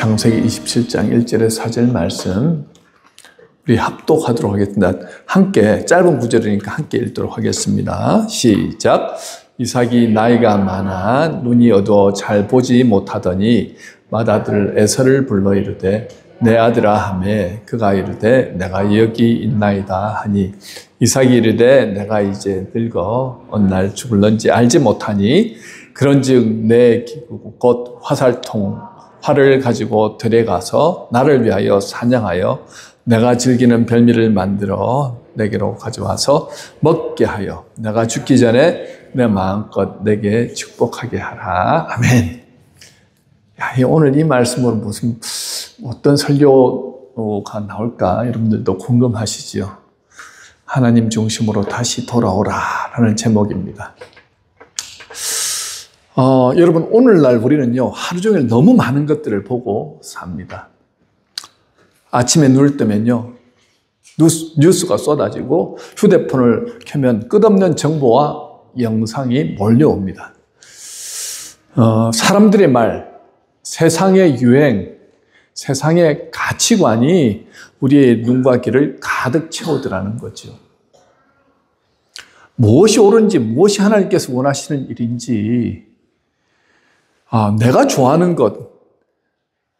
창세기 27장 1절에 4절 말씀 우리 합독하도록 하겠습니다. 함께 짧은 구절이니까 함께 읽도록 하겠습니다. 시작. 이삭이 나이가 많아 눈이 어두워 잘 보지 못하더니 맏아들 에서를 불러 이르되 내 아들아 하매 그가 이르되 내가 여기 있나이다 하니 이삭이 이르되 내가 이제 늙어 어느 날 죽을런지 알지 못하니 그런즉 내 기구 곧 활을 가지고 들에 가서 나를 위하여 사냥하여 내가 즐기는 별미를 만들어 내게로 가져와서 먹게 하여 내가 죽기 전에 내 마음껏 내게 축복하게 하라. 아멘. 야, 오늘 이 말씀으로 어떤 설교가 나올까 여러분들도 궁금하시지요? 하나님 중심으로 다시 돌아오라 라는 제목입니다. 여러분 오늘날 우리는요 하루 종일 너무 많은 것들을 보고 삽니다. 아침에 눈을 뜨면요 뉴스가 쏟아지고 휴대폰을 켜면 끝없는 정보와 영상이 몰려옵니다. 사람들의 말, 세상의 유행, 세상의 가치관이 우리의 눈과 귀를 가득 채우더라는 거죠. 무엇이 옳은지 무엇이 하나님께서 원하시는 일인지 내가 좋아하는 것,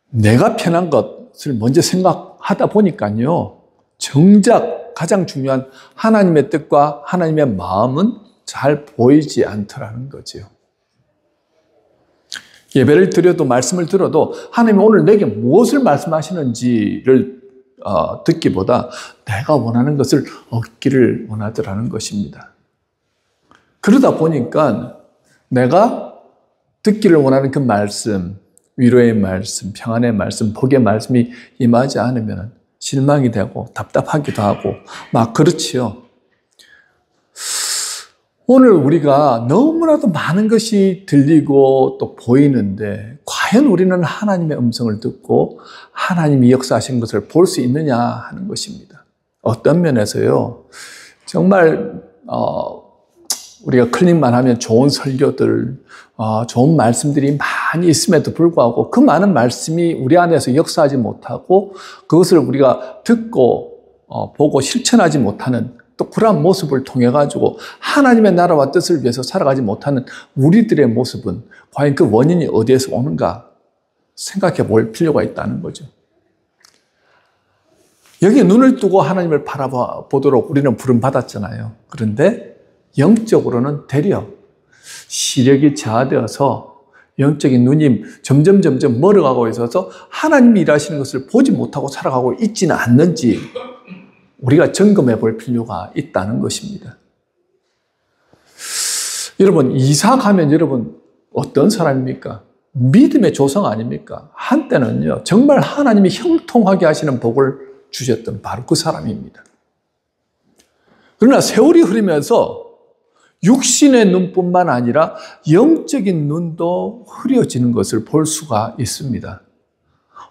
내가 편한 것을 먼저 생각하다 보니까요 정작 가장 중요한 하나님의 뜻과 하나님의 마음은 잘 보이지 않더라는 거죠. 예배를 드려도 말씀을 들어도 하나님이 오늘 내게 무엇을 말씀하시는지를 듣기보다 내가 원하는 것을 얻기를 원하더라는 것입니다. 그러다 보니까 내가 듣기를 원하는 그 말씀, 위로의 말씀, 평안의 말씀, 복의 말씀이 임하지 않으면 실망이 되고 답답하기도 하고 막 그렇지요. 오늘 우리가 너무나도 많은 것이 들리고 또 보이는데 과연 우리는 하나님의 음성을 듣고 하나님이 역사하신 것을 볼 수 있느냐 하는 것입니다. 어떤 면에서요. 정말 우리가 클릭만 하면 좋은 설교들, 좋은 말씀들이 많이 있음에도 불구하고 그 많은 말씀이 우리 안에서 역사하지 못하고 그것을 우리가 듣고 보고 실천하지 못하는 또 그러한 모습을 통해 가지고 하나님의 나라와 뜻을 위해서 살아가지 못하는 우리들의 모습은 과연 그 원인이 어디에서 오는가 생각해 볼 필요가 있다는 거죠. 여기에 눈을 뜨고 하나님을 바라보도록 우리는 부름받았잖아요. 그런데 영적으로는 되려 시력이 저하되어서 영적인 눈이 점점 멀어가고 있어서 하나님이 일하시는 것을 보지 못하고 살아가고 있지는 않는지 우리가 점검해 볼 필요가 있다는 것입니다. 여러분 이삭하면 여러분 어떤 사람입니까? 믿음의 조상 아닙니까? 한때는요 정말 하나님이 형통하게 하시는 복을 주셨던 바로 그 사람입니다. 그러나 세월이 흐르면서 육신의 눈뿐만 아니라 영적인 눈도 흐려지는 것을 볼 수가 있습니다.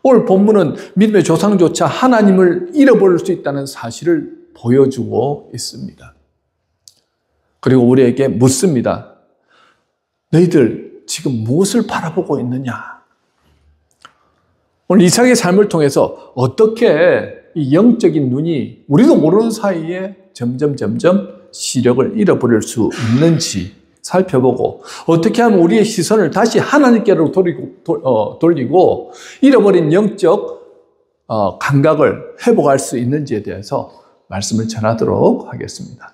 오늘 본문은 믿음의 조상조차 하나님을 잃어버릴 수 있다는 사실을 보여주고 있습니다. 그리고 우리에게 묻습니다. 너희들 지금 무엇을 바라보고 있느냐? 오늘 이삭의 삶을 통해서 어떻게 이 영적인 눈이 우리도 모르는 사이에 점점 시력을 잃어버릴 수 있는지 살펴보고 어떻게 하면 우리의 시선을 다시 하나님께로 돌리고 잃어버린 영적 감각을 회복할 수 있는지에 대해서 말씀을 전하도록 하겠습니다.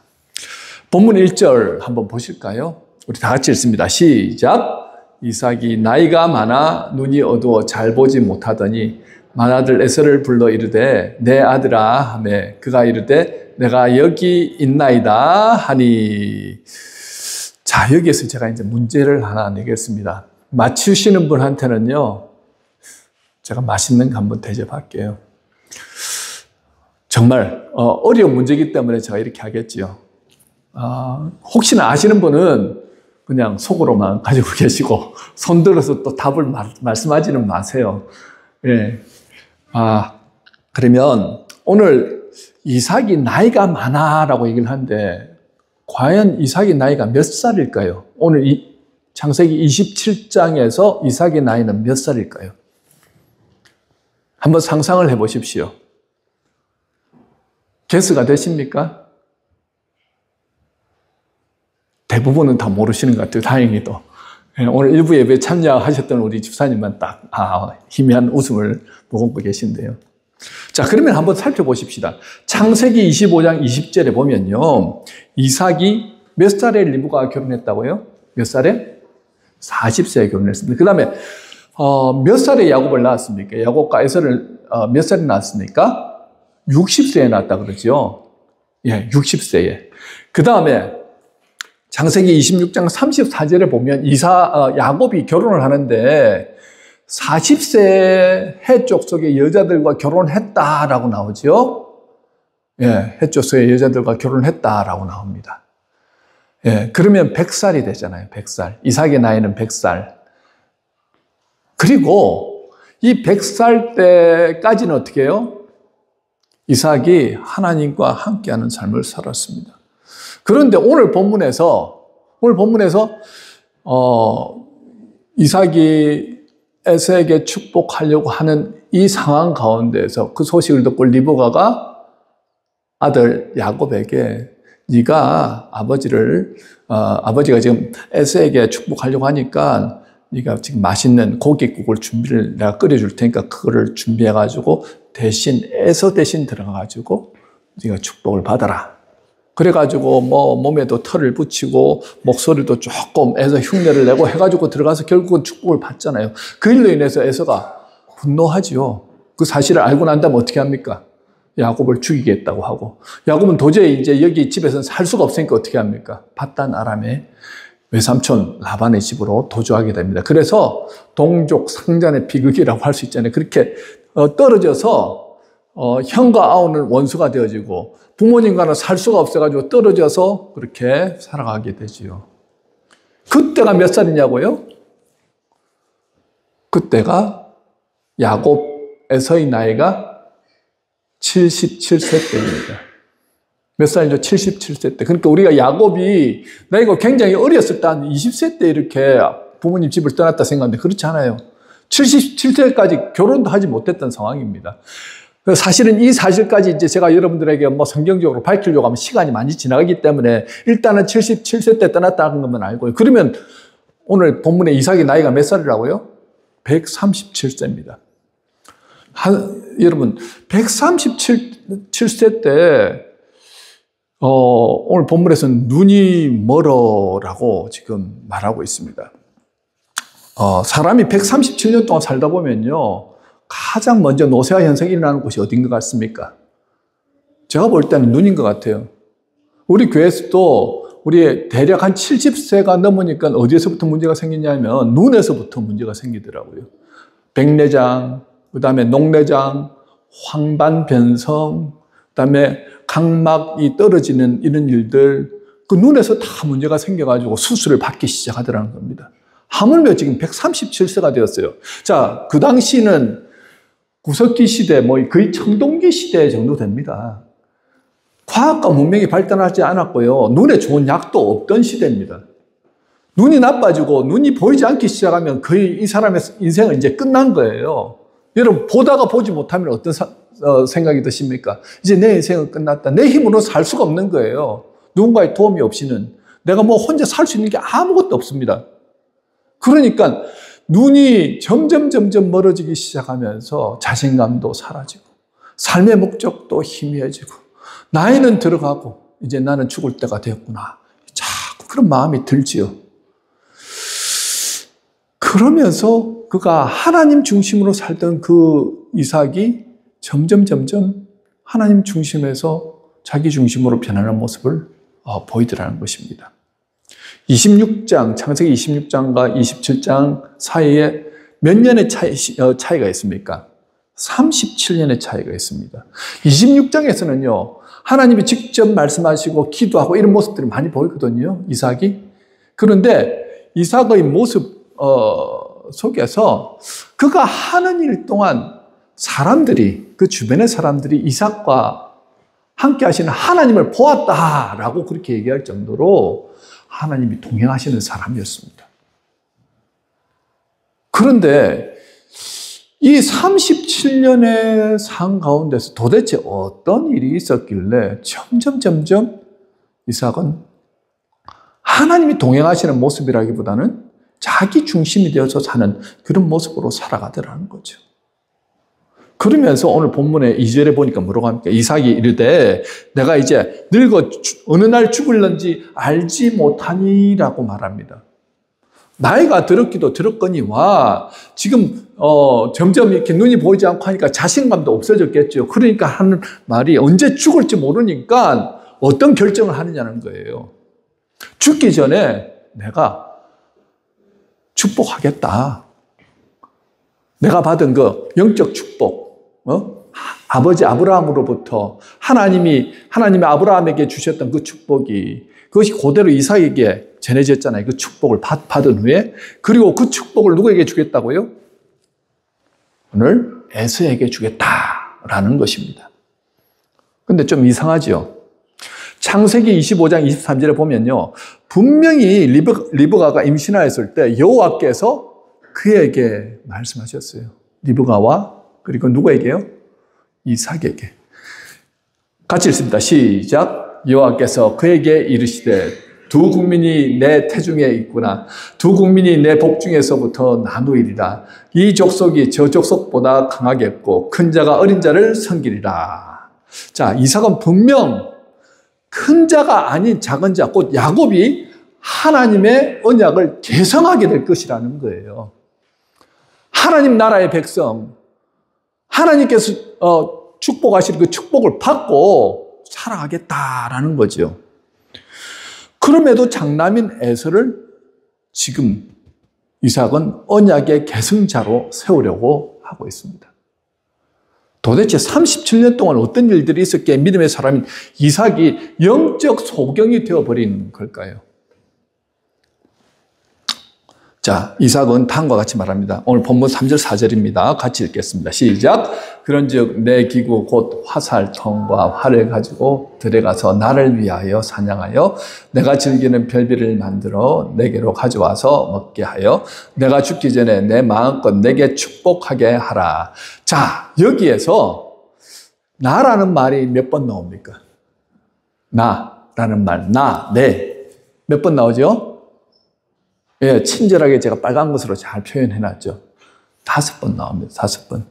본문 1절 한번 보실까요? 우리 다 같이 읽습니다. 시작. 이삭이 나이가 많아 눈이 어두워 잘 보지 못하더니 맏아들 에서를 불러 이르되 내 아들아 하매 그가 이르되 내가 여기 있나이다 하니. 자, 여기에서 제가 이제 문제를 하나 내겠습니다. 맞추시는 분한테는요, 제가 맛있는 거 한번 대접할게요. 정말 어려운 문제이기 때문에 제가 이렇게 하겠지요. 혹시나 아시는 분은 그냥 속으로만 가지고 계시고 손 들어서 또 답을 말씀하지는 마세요. 예. 그러면 오늘 이삭이 나이가 많아라고 얘기를 하는데 과연 이삭의 나이가 몇 살일까요? 오늘 창세기 27장에서 이삭의 나이는 몇 살일까요? 한번 상상을 해 보십시오. 게스가 되십니까? 대부분은 다 모르시는 것 같아요. 다행히도. 오늘 일부 예배에 참여하셨던 우리 집사님만 딱 희미한 웃음을 머금고 계신데요. 자, 그러면 한번 살펴보십시다. 창세기 25장 20절에 보면요, 이삭이 몇 살에 리브가와 결혼했다고요? 몇 살에? 40세에 결혼했습니다. 그 다음에 몇 살에 야곱을 낳았습니까? 야곱과 에서를 몇 살에 낳았습니까? 60세에 낳았다 그러죠. 예, 60세에. 그 다음에 창세기 26장 34절에 보면 야곱이 결혼을 하는데 40세 해족 속의 여자들과 결혼했다라고 나오죠. 예, 해족 속의 여자들과 결혼했다라고 나옵니다. 예, 그러면 100살이 되잖아요. 100살. 이삭의 나이는 100살. 그리고 이 100살 때까지는 어떻게 해요? 이삭이 하나님과 함께하는 삶을 살았습니다. 그런데 오늘 본문에서 이삭이 에서에게 축복하려고 하는 이 상황 가운데에서 그 소식을 듣고 리브가가 아들 야곱에게 네가 아버지가 지금 에서에게 축복하려고 하니까 네가 지금 맛있는 고깃국을 내가 끓여줄 테니까 그거를 준비해가지고 에서 대신 들어가가지고 네가 축복을 받아라. 그래가지고 몸에도 털을 붙이고 목소리도 조금 에서 흉내를 내고 해가지고 들어가서 결국은 축복을 받잖아요. 그 일로 인해서 에서가 분노하지요. 그 사실을 알고 난 다음에 어떻게 합니까? 야곱을 죽이겠다고 하고, 야곱은 도저히 이제 여기 집에서는 살 수가 없으니까 어떻게 합니까? paddan 아람의 외삼촌 라반의 집으로 도주하게 됩니다. 그래서 동족 상잔의 비극이라고 할 수 있잖아요. 그렇게 떨어져서 형과 아우는 원수가 되어지고 부모님과는 살 수가 없어가지고 떨어져서 그렇게 살아가게 되지요. 그때가 몇 살이냐고요? 그때가 야곱에서의 나이가 77세 때입니다. 몇 살이죠? 77세 때. 그러니까 우리가 야곱이 나이가 굉장히 어렸을 때 한 20세 때 이렇게 부모님 집을 떠났다 생각하는데 그렇지 않아요. 77세까지 결혼도 하지 못했던 상황입니다. 사실은 이 사실까지 이제 제가 여러분들에게 성경적으로 밝히려고 하면 시간이 많이 지나가기 때문에 일단은 77세 때 떠났다는 것만 알고요. 그러면 오늘 본문에 이삭의 나이가 몇 살이라고요? 137세입니다. 여러분, 137세 때, 오늘 본문에서는 눈이 멀어라고 지금 말하고 있습니다. 사람이 137년 동안 살다 보면요, 가장 먼저 노쇠화 현상이 일어나는 곳이 어딘 것 같습니까? 제가 볼 때는 눈인 것 같아요. 우리 교회에서도 우리 대략 한 70세가 넘으니까 어디에서부터 문제가 생기냐면 눈에서부터 문제가 생기더라고요. 백내장, 그 다음에 녹내장, 황반변성, 그 다음에 각막이 떨어지는 이런 일들, 그 눈에서 다 문제가 생겨가지고 수술을 받기 시작하더라는 겁니다. 하물며 지금 137세가 되었어요. 자, 그 당시는 구석기 시대, 거의 청동기 시대 정도 됩니다. 과학과 문명이 발달하지 않았고요. 눈에 좋은 약도 없던 시대입니다. 눈이 나빠지고 눈이 보이지 않기 시작하면 거의 이 사람의 인생은 이제 끝난 거예요. 여러분, 보다가 보지 못하면 어떤 생각이 드십니까? 이제 내 인생은 끝났다. 내 힘으로 살 수가 없는 거예요. 누군가의 도움이 없이는. 내가 혼자 살 수 있는 게 아무것도 없습니다. 그러니까 눈이 점점 멀어지기 시작하면서 자신감도 사라지고 삶의 목적도 희미해지고 나이는 들어가고 이제 나는 죽을 때가 되었구나. 자꾸 그런 마음이 들지요. 그러면서 그가 하나님 중심으로 살던 그 이삭이 점점 하나님 중심에서 자기 중심으로 변하는 모습을 보이더라는 것입니다. 26장, 창세기 26장과 27장 사이에 몇 년의 차이가 있습니까? 37년의 차이가 있습니다. 26장에서는요, 하나님이 직접 말씀하시고 기도하고 이런 모습들이 많이 보이거든요, 이삭이. 그런데 이삭의 모습 속에서 그가 하는 일 동안 그 주변의 사람들이 이삭과 함께 하시는 하나님을 보았다라고 그렇게 얘기할 정도로 하나님이 동행하시는 사람이었습니다. 그런데 이 37년의 삶 가운데서 도대체 어떤 일이 있었길래 점점 이삭은 하나님이 동행하시는 모습이라기보다는 자기 중심이 되어서 사는 그런 모습으로 살아가더라는 거죠. 그러면서 오늘 본문의 2절에 보니까 뭐라고 합니까? 이삭이 이르되 내가 이제 늙어 어느 날 죽을런지 알지 못하니라고 말합니다. 나이가 들었기도 들었거니와 지금 점점 이렇게 눈이 보이지 않고 하니까 자신감도 없어졌겠죠. 그러니까 하는 말이 언제 죽을지 모르니까 어떤 결정을 하느냐는 거예요. 죽기 전에 내가 축복하겠다. 내가 받은 그 영적 축복, 아버지 아브라함으로부터 하나님이 아브라함에게 주셨던 그 축복이 그것이 그대로 이삭에게 전해졌잖아요. 그 축복을 받은 후에 그리고 그 축복을 누구에게 주겠다고요? 오늘 에서에게 주겠다라는 것입니다. 근데 좀 이상하죠? 창세기 25장 23절에 보면요. 분명히 리브가가 임신하였을 때 여호와께서 그에게 말씀하셨어요. 리브가와 그리고 누구에게요? 이삭에게. 같이 읽습니다. 시작. 여호와께서 그에게 이르시되 두 국민이 내 태중에 있구나. 두 국민이 내 복중에서부터 나누이리라. 이 족속이 저 족속보다 강하겠고 큰 자가 어린 자를 섬기리라. 자, 이삭은 분명 큰 자가 아닌 작은 자, 곧 야곱이 하나님의 언약을 계승하게 될 것이라는 거예요. 하나님 나라의 백성, 하나님께서 축복하실 그 축복을 받고 살아가겠다라는 거죠. 그럼에도 장남인 에서를 지금 이삭은 언약의 계승자로 세우려고 하고 있습니다. 도대체 37년 동안 어떤 일들이 있었기에 믿음의 사람인 이삭이 영적 소경이 되어버린 걸까요? 자, 이삭은 다음과 같이 말합니다. 오늘 본문 3절 4절입니다. 같이 읽겠습니다. 시작. 그런즉 내 기구 곧 화살통과 활을 가지고 들어가서 나를 위하여 사냥하여 내가 즐기는 별비를 만들어 내게로 가져와서 먹게 하여 내가 죽기 전에 내 마음껏 내게 축복하게 하라. 자, 여기에서 나라는 말이 몇 번 나옵니까? 나라는 말, 나, 내. 몇 번 나오죠? 예, 친절하게 제가 빨간 것으로 잘 표현해놨죠. 5번 나옵니다. 5번.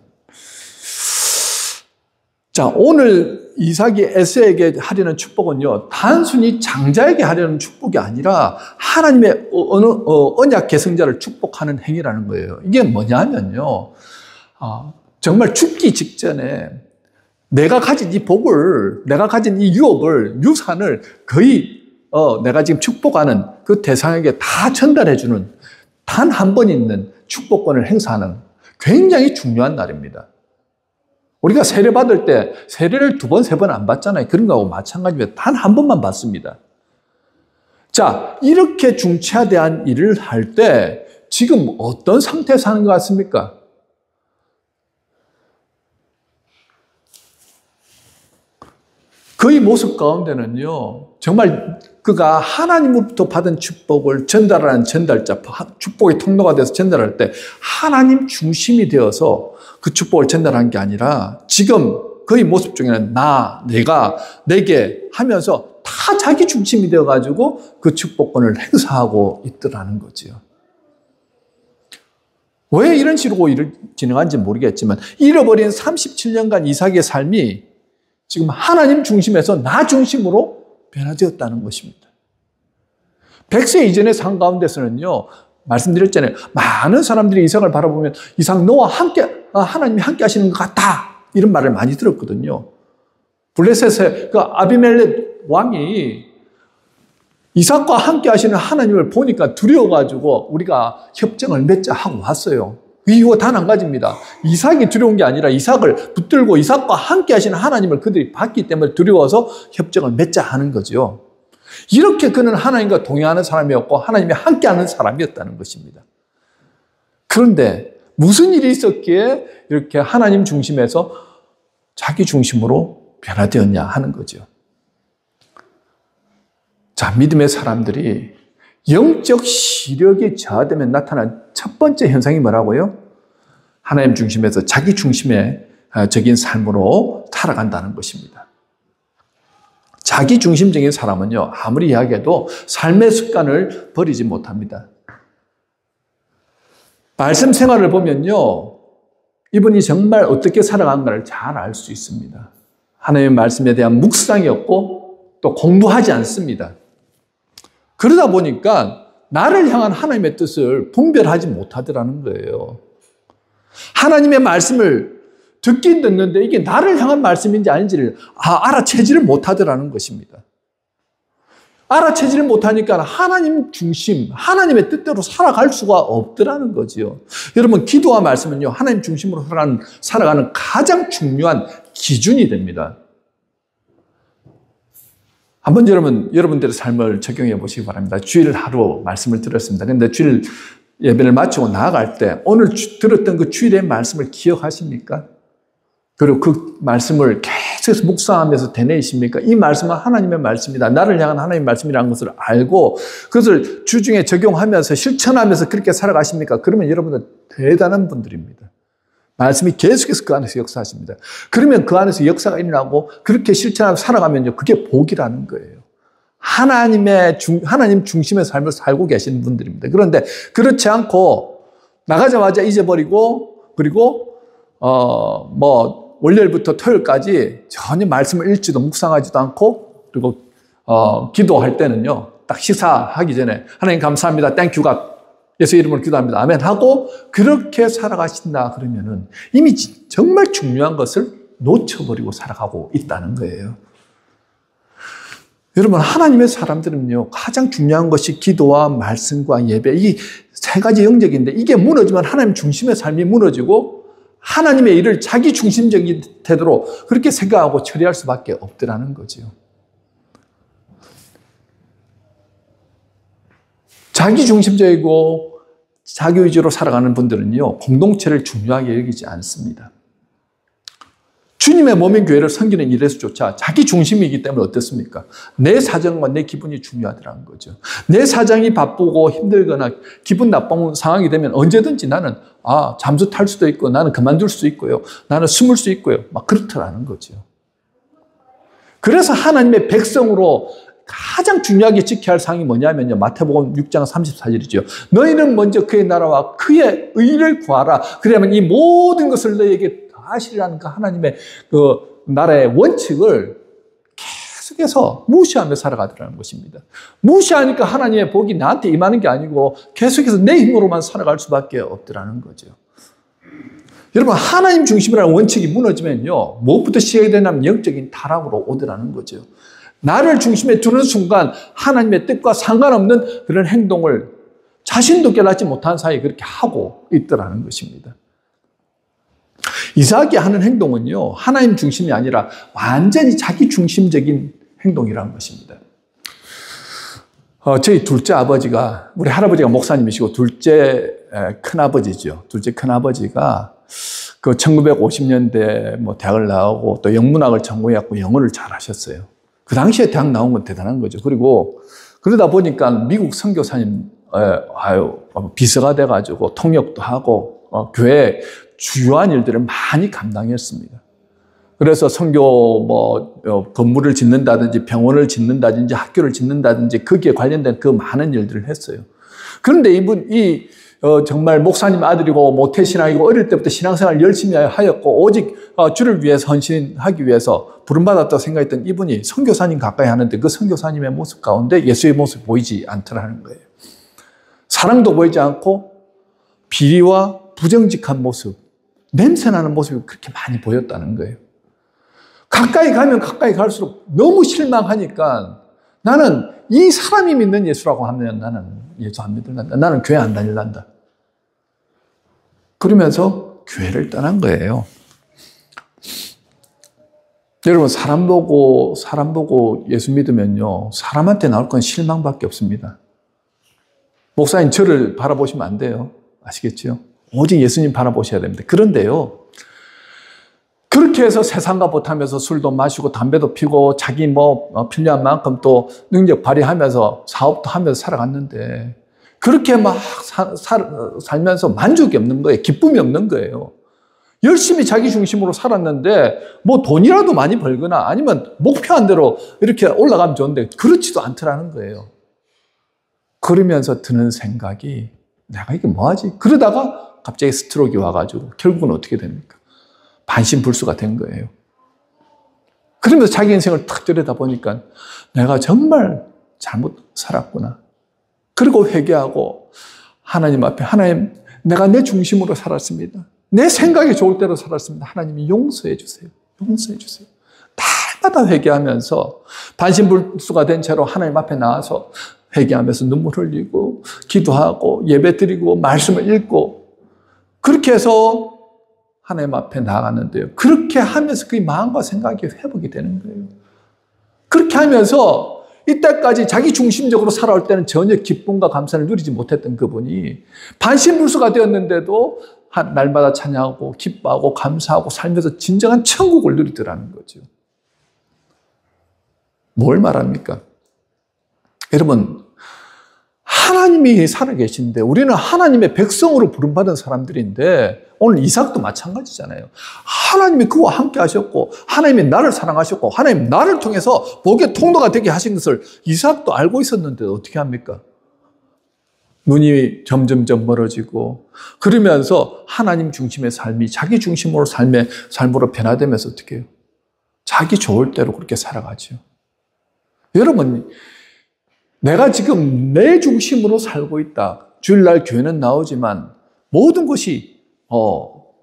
자, 오늘 이삭이 에서에게 하려는 축복은요, 단순히 장자에게 하려는 축복이 아니라 하나님의 언약 계승자를 축복하는 행위라는 거예요. 이게 뭐냐면요, 정말 죽기 직전에 내가 가진 이 복을, 내가 가진 이 유업을, 유산을 거의 내가 지금 축복하는 그 대상에게 다 전달해주는 단 한 번 있는 축복권을 행사하는 굉장히 중요한 날입니다. 우리가 세례 받을 때 세례를 2번, 3번 안 받잖아요. 그런 거하고 마찬가지입니다. 단 한 번만 받습니다. 자, 이렇게 중차대한 일을 할 때 지금 어떤 상태에서 하는 것 같습니까? 그의 모습 가운데는요, 정말 그가 하나님으로부터 받은 축복을 전달하는 전달자, 축복의 통로가 돼서 전달할 때 하나님 중심이 되어서 그 축복을 전달한 게 아니라 지금 그의 모습 중에는 내가, 내게 하면서 다 자기 중심이 되어가지고 그 축복권을 행사하고 있더라는 거죠. 왜 이런 식으로 일을 진행하는지 모르겠지만 잃어버린 37년간 이삭의 삶이 지금 하나님 중심에서 나 중심으로 변화되었다는 것입니다. 100세 이전의 삶 가운데서는요, 말씀드렸잖아요. 많은 사람들이 이삭을 바라보면 이삭 너와 함께, 하나님이 함께 하시는 것 같다. 이런 말을 많이 들었거든요. 블레셋의 그 아비멜렉 왕이 이삭과 함께 하시는 하나님을 보니까 두려워가지고 우리가 협정을 맺자 하고 왔어요. 이유가 단 한 가지입니다. 이삭이 두려운 게 아니라 이삭을 붙들고 이삭과 함께 하시는 하나님을 그들이 봤기 때문에 두려워서 협정을 맺자 하는 거죠. 이렇게 그는 하나님과 동행하는 사람이었고 하나님이 함께하는 사람이었다는 것입니다. 그런데 무슨 일이 있었기에 이렇게 하나님 중심에서 자기 중심으로 변화되었냐 하는 거죠. 자, 믿음의 사람들이 영적 시력이 저하되면 나타난 첫 번째 현상이 뭐라고요? 하나님 중심에서 자기 중심의 적인 삶으로 살아간다는 것입니다. 자기 중심적인 사람은요, 아무리 이야기해도 삶의 습관을 버리지 못합니다. 말씀 생활을 보면요, 이분이 정말 어떻게 살아간가를 잘 알 수 있습니다. 하나님의 말씀에 대한 묵상이 없고 또 공부하지 않습니다. 그러다 보니까 나를 향한 하나님의 뜻을 분별하지 못하더라는 거예요. 하나님의 말씀을 듣긴 듣는데 이게 나를 향한 말씀인지 아닌지를 알아채지를 못하더라는 것입니다. 알아채지를 못하니까 하나님 중심, 하나님의 뜻대로 살아갈 수가 없더라는 거지요. 여러분, 기도와 말씀은요, 하나님 중심으로 살아가는 가장 중요한 기준이 됩니다. 한번 여러분들의 삶을 적용해 보시기 바랍니다. 주일 하루 말씀을 들었습니다. 그런데 주일 예배를 마치고 나아갈 때 오늘 들었던 그 주일의 말씀을 기억하십니까? 그리고 그 말씀을 계속해서 묵상하면서 되뇌이십니까? 이 말씀은 하나님의 말씀이다. 나를 향한 하나님의 말씀이라는 것을 알고 그것을 주중에 적용하면서 실천하면서 그렇게 살아가십니까? 그러면 여러분은 대단한 분들입니다. 말씀이 계속해서 그 안에서 역사하십니다. 그러면 그 안에서 역사가 일어나고 그렇게 실천하면서 살아가면요, 그게 복이라는 거예요. 하나님 중심의 삶을 살고 계시는 분들입니다. 그런데 그렇지 않고 나가자마자 잊어버리고 그리고 월요일부터 토요일까지 전혀 말씀을 읽지도 묵상하지도 않고 그리고 기도할 때는요, 딱 식사하기 전에 하나님 감사합니다. 땡큐가 예수 이름으로 기도합니다. 아멘 하고 그렇게 살아가신다 그러면은 이미 정말 중요한 것을 놓쳐버리고 살아가고 있다는 거예요. 여러분, 하나님의 사람들은요, 가장 중요한 것이 기도와 말씀과 예배, 이 세 가지 영역인데 이게 무너지면 하나님 중심의 삶이 무너지고 하나님의 일을 자기 중심적인 태도로 그렇게 생각하고 처리할 수밖에 없더라는 거죠. 자기 중심적이고 자기 위주로 살아가는 분들은요, 공동체를 중요하게 여기지 않습니다. 주님의 몸인 교회를 섬기는 일에서조차 자기 중심이기 때문에 어떻습니까? 내 사정과 내 기분이 중요하더라는 거죠. 내 사정이 바쁘고 힘들거나 기분 나쁜 상황이 되면 언제든지 나는 잠수 탈 수도 있고 나는 그만둘 수 있고요. 나는 숨을 수 있고요. 막 그렇더라는 거죠. 그래서 하나님의 백성으로 가장 중요하게 지켜야 할 사항이 뭐냐면요, 마태복음 6장 34절이죠. 너희는 먼저 그의 나라와 그의 의를 구하라. 그러면 이 모든 것을 너희에게 하시라는 그 하나님의 그 나라의 원칙을 계속해서 무시하며 살아가더라는 것입니다. 무시하니까 하나님의 복이 나한테 임하는 게 아니고 계속해서 내 힘으로만 살아갈 수밖에 없더라는 거죠. 여러분, 하나님 중심이라는 원칙이 무너지면요, 무엇부터 시작이 되냐면 영적인 타락으로 오더라는 거죠. 나를 중심에 두는 순간 하나님의 뜻과 상관없는 그런 행동을 자신도 깨닫지 못한 사이에 그렇게 하고 있더라는 것입니다. 이삭이 하는 행동은요, 하나님 중심이 아니라 완전히 자기 중심적인 행동이라는 것입니다. 저희 둘째 아버지가, 우리 할아버지가 목사님이시고 둘째 큰아버지죠. 둘째 큰아버지가 그 1950년대 대학을 나오고 또 영문학을 전공해갖고 영어를 잘 하셨어요. 그 당시에 대학 나온 건 대단한 거죠. 그리고 그러다 보니까 미국 선교사님 비서가 돼가지고 통역도 하고 교회 주요한 일들을 많이 감당했습니다. 그래서 선교 건물을 짓는다든지 병원을 짓는다든지 학교를 짓는다든지 거기에 관련된 그 많은 일들을 했어요. 그런데 이분이 정말 목사님 아들이고 모태신앙이고 어릴 때부터 신앙생활 열심히 하였고 오직 주를 위해서 헌신하기 위해서 부름받았다고 생각했던 이분이 선교사님 가까이 하는데 그 선교사님의 모습 가운데 예수의 모습이 보이지 않더라는 거예요. 사랑도 보이지 않고 비리와 부정직한 모습, 냄새나는 모습이 그렇게 많이 보였다는 거예요. 가까이 가면 가까이 갈수록 너무 실망하니까 나는 이 사람이 믿는 예수라고 하면 나는 예수 안 믿을란다. 나는 교회 안 다닐란다. 그러면서 교회를 떠난 거예요. 여러분, 사람 보고 예수 믿으면요, 사람한테 나올 건 실망밖에 없습니다. 목사님, 저를 바라보시면 안 돼요. 아시겠죠? 오직 예수님 바라보셔야 됩니다. 그런데요, 그렇게 해서 세상과 못하면서 술도 마시고 담배도 피고 자기 필요한 만큼 또 능력 발휘하면서 사업도 하면서 살아갔는데 그렇게 막 살면서 만족이 없는 거예요. 기쁨이 없는 거예요. 열심히 자기 중심으로 살았는데 뭐 돈이라도 많이 벌거나 아니면 목표한 대로 이렇게 올라가면 좋은데 그렇지도 않더라는 거예요. 그러면서 드는 생각이 내가 이게 뭐하지? 그러다가 갑자기 스트로크가 와가지고 결국은 어떻게 됩니까? 반신불수가 된 거예요. 그러면서 자기 인생을 탁 들여다보니까 내가 정말 잘못 살았구나. 그리고 회개하고 하나님 앞에 하나님 내가 내 중심으로 살았습니다. 내 생각이 좋을 대로 살았습니다. 하나님이 용서해 주세요. 용서해 주세요. 날마다 회개하면서 반신불수가 된 채로 하나님 앞에 나와서 회개하면서 눈물 흘리고 기도하고 예배 드리고 말씀을 읽고 그렇게 해서 하나님 앞에 나아가는데요. 그렇게 하면서 그 마음과 생각이 회복이 되는 거예요. 그렇게 하면서 이때까지 자기 중심적으로 살아올 때는 전혀 기쁨과 감사를 누리지 못했던 그분이 반신불수가 되었는데도 날마다 찬양하고 기뻐하고 감사하고 살면서 진정한 천국을 누리더라는 거죠. 뭘 말합니까? 여러분, 하나님이 살아계신데 우리는 하나님의 백성으로 부름받은 사람들인데 오늘 이삭도 마찬가지잖아요. 하나님이 그와 함께 하셨고 하나님이 나를 사랑하셨고 하나님 나를 통해서 복의 통로가 되게 하신 것을 이삭도 알고 있었는데 어떻게 합니까? 눈이 점점점 멀어지고 그러면서 하나님 중심의 삶이 자기 중심으로 삶으로 변화되면서 어떻게 해요? 자기 좋을 대로 그렇게 살아가죠. 여러분, 내가 지금 내 중심으로 살고 있다. 주일날 교회는 나오지만 모든 것이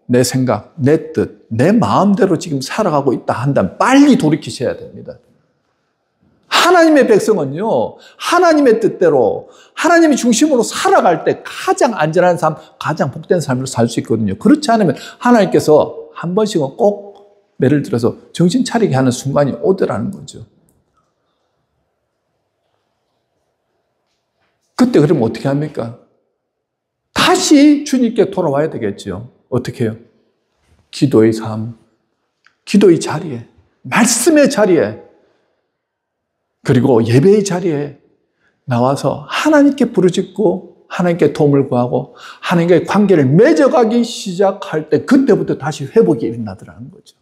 내 생각, 내 뜻, 내 마음대로 지금 살아가고 있다 한다면 빨리 돌이키셔야 됩니다. 하나님의 백성은요, 하나님의 뜻대로 하나님의 중심으로 살아갈 때 가장 안전한 삶, 가장 복된 삶을 살 수 있거든요. 그렇지 않으면 하나님께서 한 번씩은 꼭 매를 들어서 정신 차리게 하는 순간이 오더라는 거죠. 그때 그러면 어떻게 합니까? 다시 주님께 돌아와야 되겠죠. 어떻게 해요? 기도의 삶, 기도의 자리에, 말씀의 자리에, 그리고 예배의 자리에 나와서 하나님께 부르짖고 하나님께 도움을 구하고 하나님과의 관계를 맺어가기 시작할 때 그때부터 다시 회복이 일어나더라는 거죠.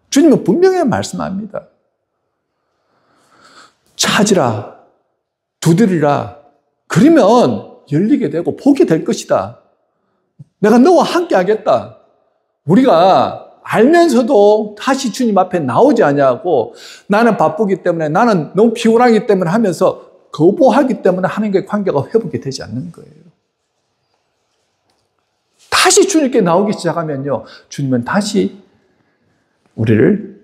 주님은 분명히 말씀합니다. 찾으라, 두드리라, 그러면 열리게 되고 보게 될 것이다. 내가 너와 함께 하겠다. 우리가 알면서도 다시 주님 앞에 나오지 않냐고 나는 바쁘기 때문에 나는 너무 피곤하기 때문에 하면서 거부하기 때문에 하나님과의 관계가 회복이 되지 않는 거예요. 다시 주님께 나오기 시작하면요. 주님은 다시 우리를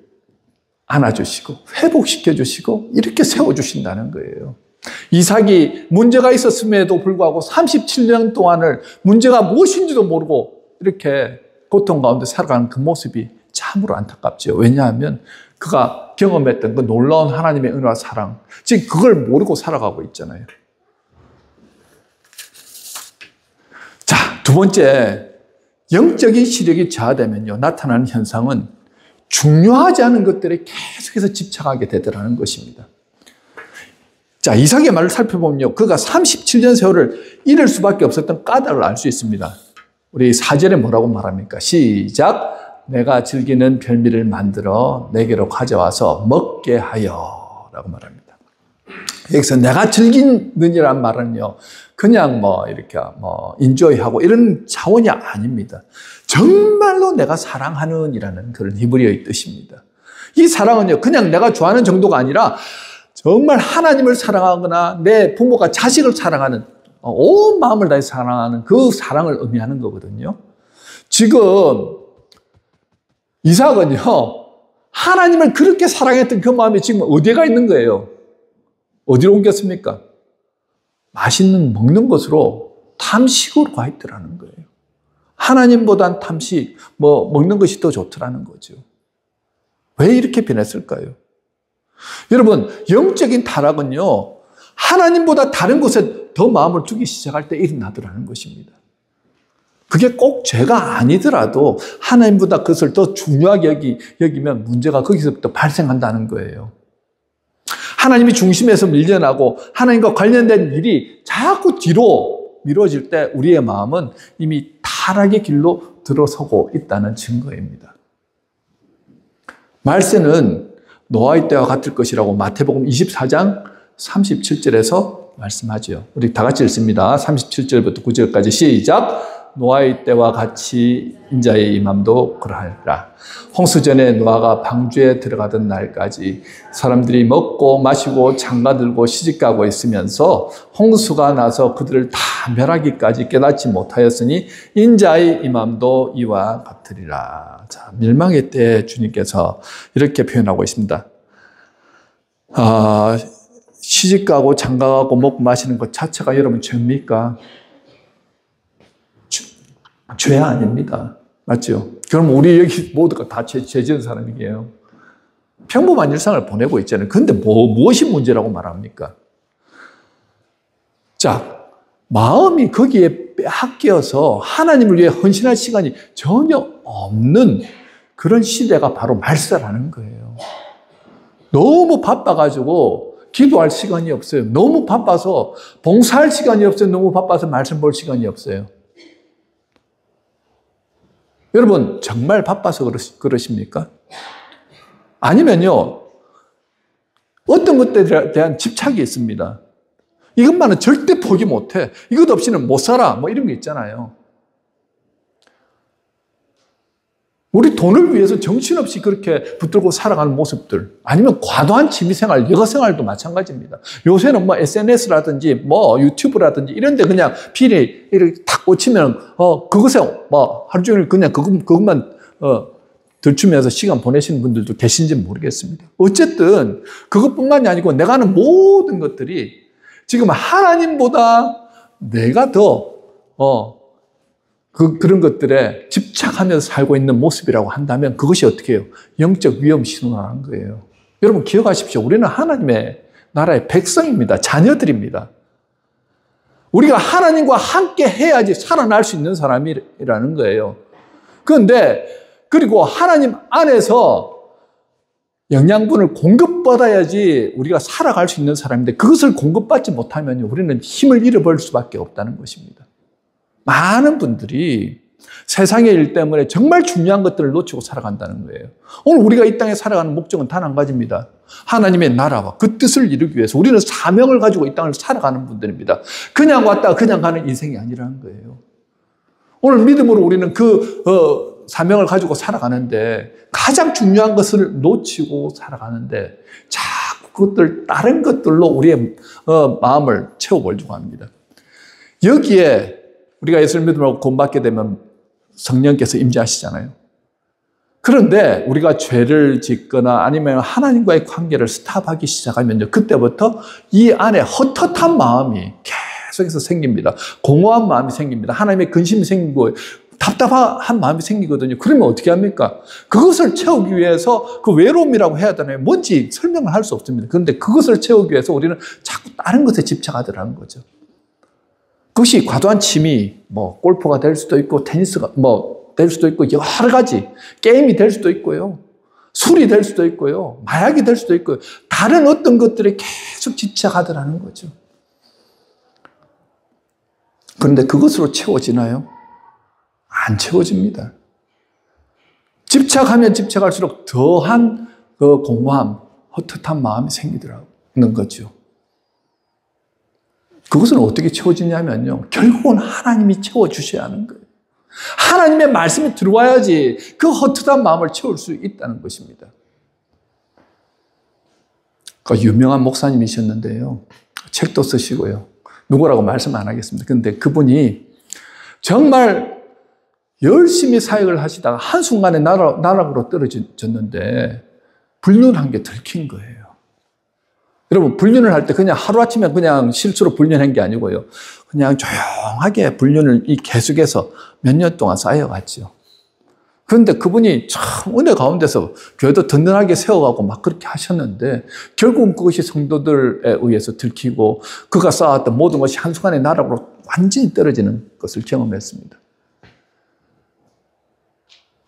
안아주시고 회복시켜주시고 이렇게 세워주신다는 거예요. 이삭이 문제가 있었음에도 불구하고 37년 동안을 문제가 무엇인지도 모르고 이렇게 고통 가운데 살아가는 그 모습이 참으로 안타깝죠. 왜냐하면 그가 경험했던 그 놀라운 하나님의 은혜와 사랑, 지금 그걸 모르고 살아가고 있잖아요. 자, 두 번째, 영적인 시력이 저하되면요, 나타나는 현상은 중요하지 않은 것들에 계속해서 집착하게 되더라는 것입니다. 자, 이삭의 말을 살펴보면요, 그가 37년 세월을 잃을 수밖에 없었던 까닭을 알 수 있습니다. 우리 4절에 뭐라고 말합니까? 시작. 내가 즐기는 별미를 만들어 내게로 가져와서 먹게 하여 라고 말합니다. 여기서 내가 즐기는이란 말은요, 그냥 이렇게 인조이하고 이런 차원이 아닙니다. 정말로 내가 사랑하는 이라는 그런 히브리어의 뜻입니다. 이 사랑은요, 그냥 내가 좋아하는 정도가 아니라 정말 하나님을 사랑하거나 내 부모가 자식을 사랑하는 온 마음을 다해 사랑하는 그 사랑을 의미하는 거거든요. 지금 이삭은요, 하나님을 그렇게 사랑했던 그 마음이 지금 어디에 가 있는 거예요? 어디로 옮겼습니까? 맛있는 먹는 것으로 탐식으로 가 있더라는 거예요. 하나님보단 탐식, 먹는 것이 더 좋더라는 거죠. 왜 이렇게 변했을까요? 여러분, 영적인 타락은요, 하나님보다 다른 곳에 더 마음을 두기 시작할 때 일어나더라는 것입니다. 그게 꼭 죄가 아니더라도 하나님보다 그것을 더 중요하게 여기면 문제가 거기서부터 발생한다는 거예요. 하나님이 중심에서 밀려나고 하나님과 관련된 일이 자꾸 뒤로 미뤄질 때 우리의 마음은 이미 타락의 길로 들어서고 있다는 증거입니다. 말세는 노아의 때와 같을 것이라고 마태복음 24장 37절에서 말씀하죠. 우리 다 같이 읽습니다. 37절부터 9절까지 시작. 노아의 때와 같이 인자의 임함도 그러하리라. 홍수전에 노아가 방주에 들어가던 날까지 사람들이 먹고 마시고 장가들고 시집가고 있으면서 홍수가 나서 그들을 다 멸하기까지 깨닫지 못하였으니 인자의 임함도 이와 같으리라. 자, 멸망의 때 주님께서 이렇게 표현하고 있습니다. 시집가고 장가가고 먹고 마시는 것 자체가 여러분 죄입니까? 죄 아닙니다. 맞죠? 그럼 우리 여기 모두가 다 죄 지은 사람이에요. 평범한 일상을 보내고 있잖아요. 그런데 무엇이 문제라고 말합니까? 자, 마음이 거기에 빼앗겨서 하나님을 위해 헌신할 시간이 전혀 없는 그런 시대가 바로 말세라는 거예요. 너무 바빠가지고 기도할 시간이 없어요. 너무 바빠서 봉사할 시간이 없어요. 너무 바빠서 말씀 볼 시간이 없어요. 여러분 정말 바빠서 그러십니까? 아니면요, 어떤 것들에 대한 집착이 있습니다. 이것만은 절대 포기 못해. 이것 없이는 못 살아. 뭐 이런 게 있잖아요. 우리 돈을 위해서 정신없이 그렇게 붙들고 살아가는 모습들, 아니면 과도한 취미생활, 여가생활도 마찬가지입니다. 요새는 뭐 SNS라든지 뭐 유튜브라든지 이런 데 그냥 필이 이렇게 탁 꽂히면 그것에 뭐 하루 종일 그냥 그것만 들추면서 시간 보내시는 분들도 계신지 모르겠습니다. 어쨌든 그것뿐만이 아니고 내가 하는 모든 것들이 지금 하나님보다 내가 더 그런 것들에 집착하면서 살고 있는 모습이라고 한다면 그것이 어떻게 해요? 영적 위험 신호라는 거예요. 여러분 기억하십시오. 우리는 하나님의 나라의 백성입니다. 자녀들입니다. 우리가 하나님과 함께 해야지 살아날 수 있는 사람이라는 거예요. 그런데 그리고 하나님 안에서 영양분을 공급받아야지 우리가 살아갈 수 있는 사람인데 그것을 공급받지 못하면 우리는 힘을 잃어버릴 수밖에 없다는 것입니다. 많은 분들이 세상의 일 때문에 정말 중요한 것들을 놓치고 살아간다는 거예요. 오늘 우리가 이 땅에 살아가는 목적은 단 한 가지입니다. 하나님의 나라와 그 뜻을 이루기 위해서 우리는 사명을 가지고 이 땅을 살아가는 분들입니다. 그냥 왔다가 그냥 가는 인생이 아니라는 거예요. 오늘 믿음으로 우리는 그 사명을 가지고 살아가는데 가장 중요한 것을 놓치고 살아가는데 자꾸 그것들 다른 것들로 우리의 마음을 채워보려고 합니다. 여기에 우리가 예수를 믿음으로 구원받게 되면 성령께서 임재하시잖아요. 그런데 우리가 죄를 짓거나 아니면 하나님과의 관계를 스탑하기 시작하면요, 그때부터 이 안에 헛헛한 마음이 계속해서 생깁니다. 공허한 마음이 생깁니다. 하나님의 근심이 생기고 답답한 마음이 생기거든요. 그러면 어떻게 합니까? 그것을 채우기 위해서 그 외로움이라고 해야 되나요? 뭔지 설명을 할 수 없습니다. 그런데 그것을 채우기 위해서 우리는 자꾸 다른 것에 집착하더라는 거죠. 그것이 과도한 취미, 뭐 골프가 될 수도 있고 테니스가 될 수도 있고 여러 가지 게임이 될 수도 있고요. 술이 될 수도 있고요. 마약이 될 수도 있고요. 다른 어떤 것들에 계속 집착하더라는 거죠. 그런데 그것으로 채워지나요? 안 채워집니다. 집착하면 집착할수록 더한 그 공허함, 헛헛한 마음이 생기더라는 거죠. 그것은 어떻게 채워지냐면요, 결국은 하나님이 채워주셔야 하는 거예요. 하나님의 말씀이 들어와야지 그 헛헛한 마음을 채울 수 있다는 것입니다. 그 유명한 목사님이셨는데요, 책도 쓰시고요, 누구라고 말씀 안 하겠습니다. 그런데 그분이 정말 열심히 사역을 하시다가 한순간에 나락으로 떨어졌는데 불륜한 게 들킨 거예요. 여러분, 불륜을 할 때 그냥 하루아침에 그냥 실수로 불륜한 게 아니고요, 그냥 조용하게 불륜을 계속해서 몇 년 동안 쌓여갔죠. 그런데 그분이 참 은혜 가운데서 교회도 든든하게 세워가고 막 그렇게 하셨는데 결국은 그것이 성도들에 의해서 들키고 그가 쌓았던 모든 것이 한순간에 나락으로 완전히 떨어지는 것을 경험했습니다.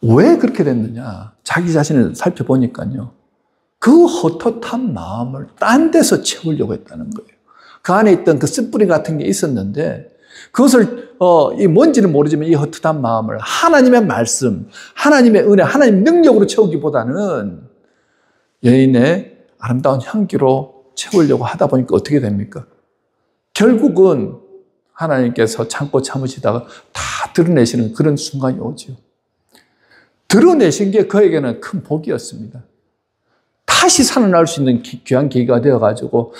왜 그렇게 됐느냐? 자기 자신을 살펴보니까요, 그 헛헛한 마음을 딴 데서 채우려고 했다는 거예요. 그 안에 있던 그 쓴뿌리 같은 게 있었는데 그것을 이 뭔지는 모르지만 이 헛헛한 마음을 하나님의 말씀, 하나님의 은혜, 하나님의 능력으로 채우기보다는 여인의 아름다운 향기로 채우려고 하다 보니까 어떻게 됩니까? 결국은 하나님께서 참고 참으시다가 다 드러내시는 그런 순간이 오지요. 드러내신 게 그에게는 큰 복이었습니다. 다시 살아날 수 있는 귀한 계기가 되어가지고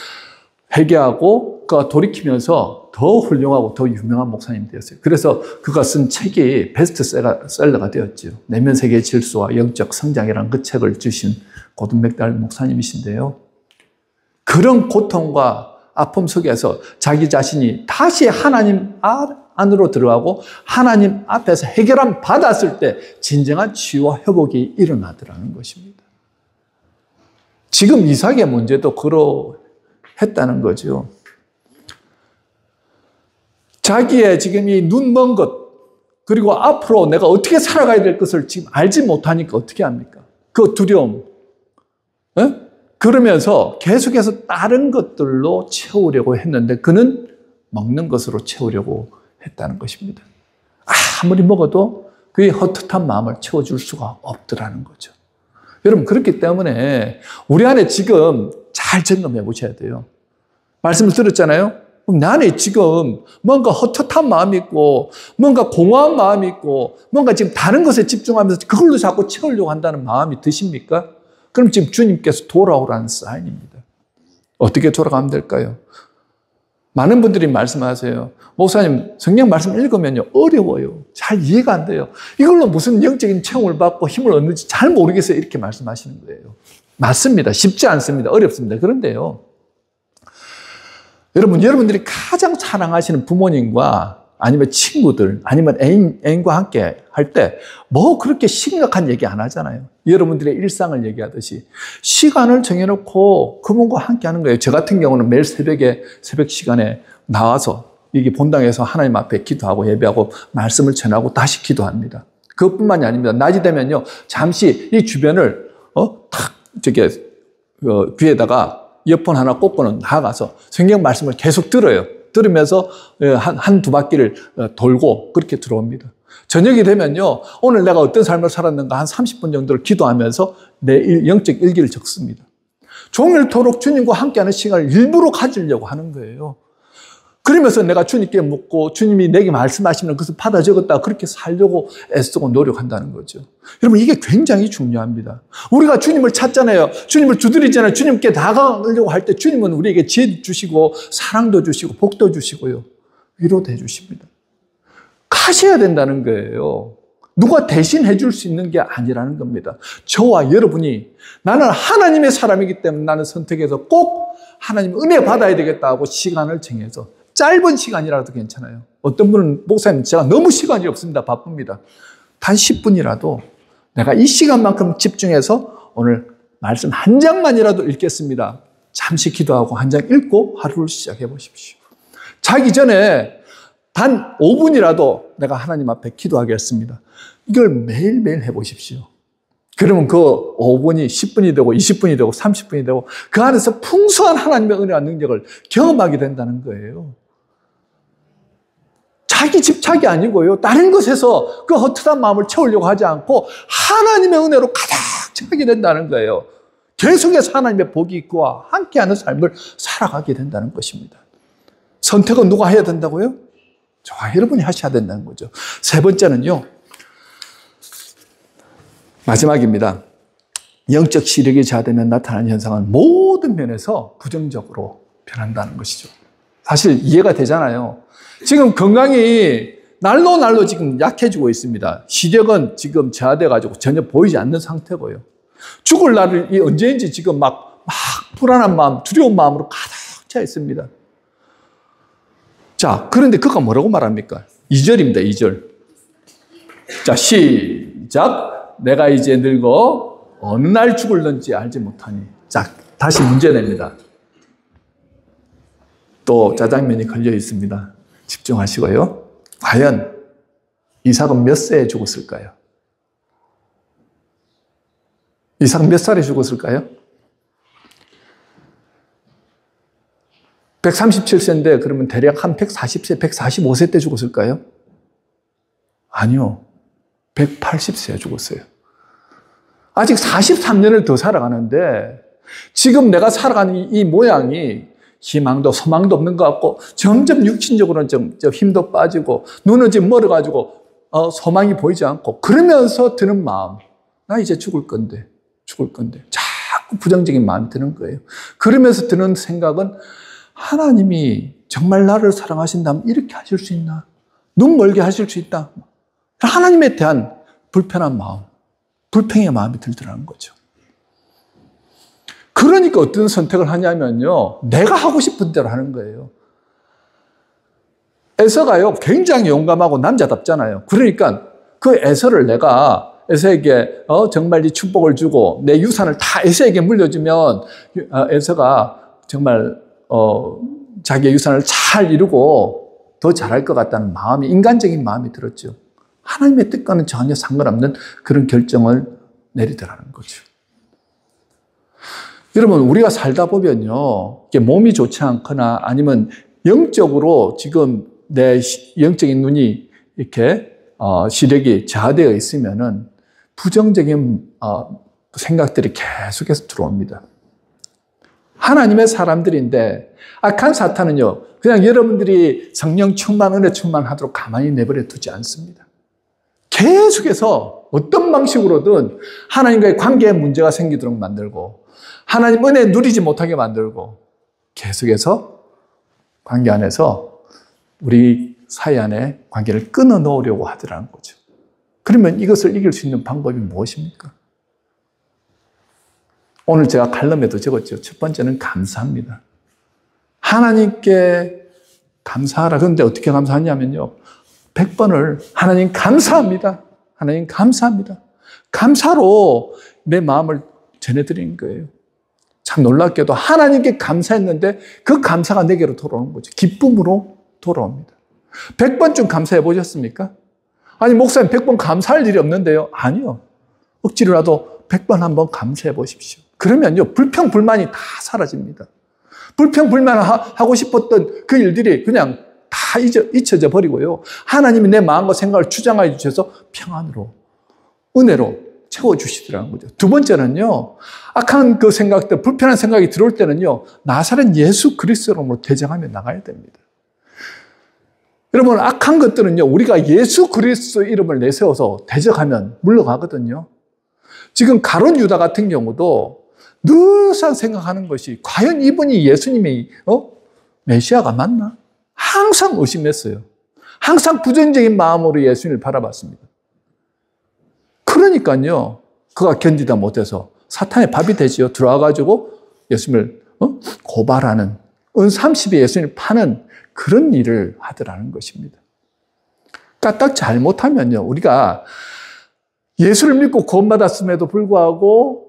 회개하고 그가 돌이키면서 더 훌륭하고 더 유명한 목사님이 되었어요. 그래서 그가 쓴 책이 베스트셀러가 되었죠. 내면 세계의 질서와 영적 성장이라는 그 책을 주신 고든 맥달 목사님이신데요. 그런 고통과 아픔 속에서 자기 자신이 다시 하나님 안으로 들어가고 하나님 앞에서 해결함 받았을 때 진정한 치유와 회복이 일어나더라는 것입니다. 지금 이삭의 문제도 그러했다는 거죠. 자기의 지금 이 눈 먼 것, 그리고 앞으로 내가 어떻게 살아가야 될 것을 지금 알지 못하니까 어떻게 합니까? 그 두려움. 그러면서 계속해서 다른 것들로 채우려고 했는데 그는 먹는 것으로 채우려고 했다는 것입니다. 아무리 먹어도 그의 헛헛한 마음을 채워줄 수가 없더라는 거죠. 여러분, 그렇기 때문에 우리 안에 지금 잘 점검해 보셔야 돼요. 말씀을 들었잖아요. 그럼 내 안에 지금 뭔가 헛헛한 마음이 있고 뭔가 공허한 마음이 있고 뭔가 지금 다른 것에 집중하면서 그걸로 자꾸 채우려고 한다는 마음이 드십니까? 그럼 지금 주님께서 돌아오라는 사인입니다. 어떻게 돌아가면 될까요? 많은 분들이 말씀하세요. 목사님, 성경 말씀 읽으면요, 어려워요. 잘 이해가 안 돼요. 이걸로 무슨 영적인 체험을 받고 힘을 얻는지 잘 모르겠어요. 이렇게 말씀하시는 거예요. 맞습니다. 쉽지 않습니다. 어렵습니다. 그런데요, 여러분들이 가장 사랑하시는 부모님과 아니면 친구들, 아니면 애인과 함께 할 때 뭐 그렇게 심각한 얘기 안 하잖아요. 여러분들의 일상을 얘기하듯이 시간을 정해놓고 그분과 함께 하는 거예요. 저 같은 경우는 매일 새벽 시간에 나와서 이게 본당에서 하나님 앞에 기도하고 예배하고 말씀을 전하고 다시 기도합니다. 그것뿐만이 아닙니다. 낮이 되면요, 잠시 이 주변을 귀에다가 이어폰 하나 꽂고는 나가서 성경 말씀을 계속 들어요. 들으면서 한두 바퀴를 돌고 그렇게 들어옵니다. 저녁이 되면요, 오늘 내가 어떤 삶을 살았는가 한 30분 정도를 기도하면서 내 영적 일기를 적습니다. 종일토록 주님과 함께하는 시간을 일부러 가지려고 하는 거예요. 그러면서 내가 주님께 묻고 주님이 내게 말씀하시면 그것을 받아 적었다, 그렇게 살려고 애쓰고 노력한다는 거죠. 여러분, 이게 굉장히 중요합니다. 우리가 주님을 찾잖아요. 주님을 두드리잖아요. 주님께 나가려고 할 때 주님은 우리에게 지혜도 주시고 사랑도 주시고 복도 주시고요, 위로도 해주십니다. 가셔야 된다는 거예요. 누가 대신 해줄 수 있는 게 아니라는 겁니다. 저와 여러분이, 나는 하나님의 사람이기 때문에 나는 선택해서 꼭 하나님 은혜 받아야 되겠다 하고 시간을 정해서, 짧은 시간이라도 괜찮아요. 어떤 분은 목사님, 제가 너무 시간이 없습니다. 바쁩니다. 단 10분이라도 내가 이 시간만큼 집중해서 오늘 말씀 한 장만이라도 읽겠습니다. 잠시 기도하고 한 장 읽고 하루를 시작해 보십시오. 자기 전에 단 5분이라도 내가 하나님 앞에 기도하겠습니다. 이걸 매일매일 해보십시오. 그러면 그 5분이 10분이 되고 20분이 되고 30분이 되고 그 안에서 풍성한 하나님의 은혜와 능력을 경험하게 된다는 거예요. 자기 집착이 아니고요, 다른 것에서 그 헛헛한 마음을 채우려고 하지 않고 하나님의 은혜로 가득 차게 된다는 거예요. 계속해서 하나님의 복이 그와 함께하는 삶을 살아가게 된다는 것입니다. 선택은 누가 해야 된다고요? 저와 여러분이 하셔야 된다는 거죠. 세 번째는요, 마지막입니다. 영적 시력이 저하되면 나타나는 현상은 모든 면에서 부정적으로 변한다는 것이죠. 사실 이해가 되잖아요. 지금 건강이 날로 지금 약해지고 있습니다. 시력은 지금 저하돼가지고 전혀 보이지 않는 상태고요. 죽을 날이 언제인지 지금 막 불안한 마음, 두려운 마음으로 가득 차 있습니다. 자, 그런데 그가 뭐라고 말합니까? 2절입니다, 2절. 자, 시작. 내가 이제 늙어 어느 날 죽을는지 알지 못하니. 자, 다시 문제 냅니다. 또 짜장면이 걸려 있습니다. 집중하시고요. 과연 이삭은 몇 세에 죽었을까요? 이삭은 몇 살에 죽었을까요? 137세인데 그러면 대략 한 140세, 145세 때 죽었을까요? 아니요. 180세에 죽었어요. 아직 43년을 더 살아가는데 지금 내가 살아가는 이 모양이 희망도 소망도 없는 것 같고 점점 육신적으로는 좀 힘도 빠지고 눈은 지금 멀어가지고 소망이 보이지 않고 그러면서 드는 마음, 나 이제 죽을 건데 자꾸 부정적인 마음이 드는 거예요. 그러면서 드는 생각은 하나님이 정말 나를 사랑하신다면 이렇게 하실 수 있나? 눈 멀게 하실 수 있다. 하나님에 대한 불편한 마음, 불평의 마음이 들더라는 거죠. 그러니까 어떤 선택을 하냐면요, 내가 하고 싶은 대로 하는 거예요. 에서가요, 굉장히 용감하고 남자답잖아요. 그러니까 그 에서를 내가 에서에게 정말 이 축복을 주고 내 유산을 다 에서에게 물려주면 에서가 정말 자기의 유산을 잘 이루고 더 잘할 것 같다는 마음이, 인간적인 마음이 들었죠. 하나님의 뜻과는 전혀 상관없는 그런 결정을 내리더라는 거죠. 여러분, 우리가 살다 보면요, 몸이 좋지 않거나 아니면 영적으로 지금 내 영적인 눈이 이렇게 시력이 저하되어 있으면은 부정적인 생각들이 계속해서 들어옵니다. 하나님의 사람들인데 악한 사탄은요, 그냥 여러분들이 성령 충만, 은혜 충만하도록 가만히 내버려 두지 않습니다. 계속해서 어떤 방식으로든 하나님과의 관계에 문제가 생기도록 만들고 하나님 은혜 누리지 못하게 만들고 계속해서 관계 안에서 우리 사이 안에 관계를 끊어 놓으려고 하더라는 거죠. 그러면 이것을 이길 수 있는 방법이 무엇입니까? 오늘 제가 칼럼에도 적었죠. 첫 번째는 감사합니다. 하나님께 감사하라. 그런데 어떻게 감사하냐면요, 100번을 하나님 감사합니다. 하나님 감사합니다. 감사로 내 마음을 전해드리는 거예요. 참 놀랍게도 하나님께 감사했는데 그 감사가 내게로 돌아오는 거죠. 기쁨으로 돌아옵니다. 100번쯤 감사해 보셨습니까? 아니, 목사님 100번 감사할 일이 없는데요. 아니요. 억지로라도 100번 한번 감사해 보십시오. 그러면요, 불평, 불만이 다 사라집니다. 불평, 불만하고 싶었던 그 일들이 그냥 다 잊혀져 버리고요. 하나님이 내 마음과 생각을 주장해 주셔서 평안으로, 은혜로 채워주시더라는 거죠. 두 번째는요, 악한 그 생각들, 불편한 생각이 들어올 때는요, 나사렛 예수 그리스도로 대적하며 나가야 됩니다. 여러분, 악한 것들은요, 우리가 예수 그리스도 이름을 내세워서 대적하면 물러가거든요. 지금 가룟 유다 같은 경우도 늘상 생각하는 것이 과연 이분이 예수님이 메시아가 맞나? 항상 의심했어요. 항상 부정적인 마음으로 예수님을 바라봤습니다. 그러니까요, 그가 견디다 못해서 사탄의 밥이 되지요. 들어와가지고 예수님을 고발하는, 은 30에 예수님을 파는 그런 일을 하더라는 것입니다. 까딱 잘못하면요, 우리가 예수를 믿고 구원받았음에도 불구하고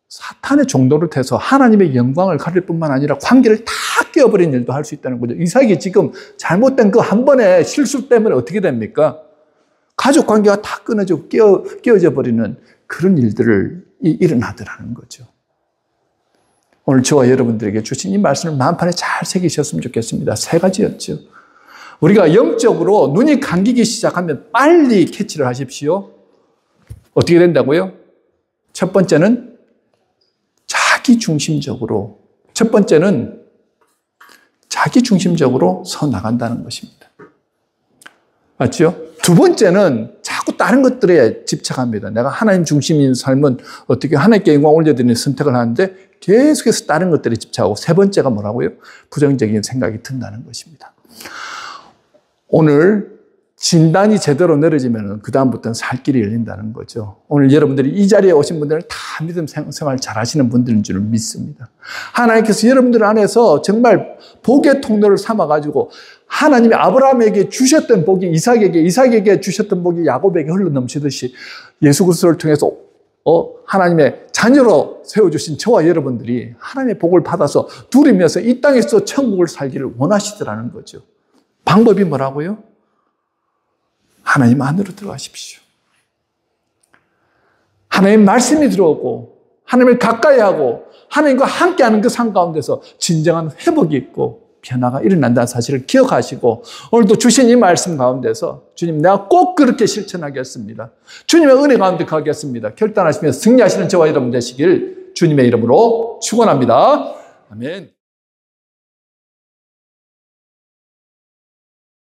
사탄의 종도를 태서 하나님의 영광을 가릴 뿐만 아니라 관계를 다 깨어버린 일도 할 수 있다는 거죠. 이삭이 지금 잘못된 그 한 번의 실수 때문에 어떻게 됩니까? 가족 관계가 다 끊어지고 깨어져 버리는 그런 일들을 일어나더라는 거죠. 오늘 저와 여러분들에게 주신 이 말씀을 마음판에 잘 새기셨으면 좋겠습니다. 세 가지였죠. 우리가 영적으로 눈이 감기기 시작하면 빨리 캐치를 하십시오. 어떻게 된다고요? 첫 번째는 첫 번째는 자기중심적으로 서 나간다는 것입니다. 맞죠? 두 번째는 자꾸 다른 것들에 집착합니다. 내가 하나님 중심인 삶은 어떻게 하나님께 영광 올려드리는 선택을 하는데 계속해서 다른 것들에 집착하고, 세 번째가 뭐라고요? 부정적인 생각이 든다는 것입니다. 오늘 진단이 제대로 내려지면 그 다음부터는 살 길이 열린다는 거죠. 오늘 여러분들이 이 자리에 오신 분들은 다 믿음 생활 잘 하시는 분들인 줄 믿습니다. 하나님께서 여러분들 안에서 정말 복의 통로를 삼아가지고 하나님이 아브라함에게 주셨던 복이 이삭에게 주셨던 복이 야곱에게 흘러넘치듯이 예수 그리스도를 통해서 하나님의 자녀로 세워주신 저와 여러분들이 하나님의 복을 받아서 누리면서 이 땅에서 천국을 살기를 원하시더라는 거죠. 방법이 뭐라고요? 하나님 안으로 들어가십시오. 하나님 말씀이 들어오고 하나님을 가까이 하고 하나님과 함께하는 그 삶 가운데서 진정한 회복이 있고 변화가 일어난다는 사실을 기억하시고 오늘도 주신 이 말씀 가운데서 주님 내가 꼭 그렇게 실천하겠습니다. 주님의 은혜 가운데 가겠습니다. 결단하시며 승리하시는 저와 여러분 되시길 주님의 이름으로 축원합니다. 아멘.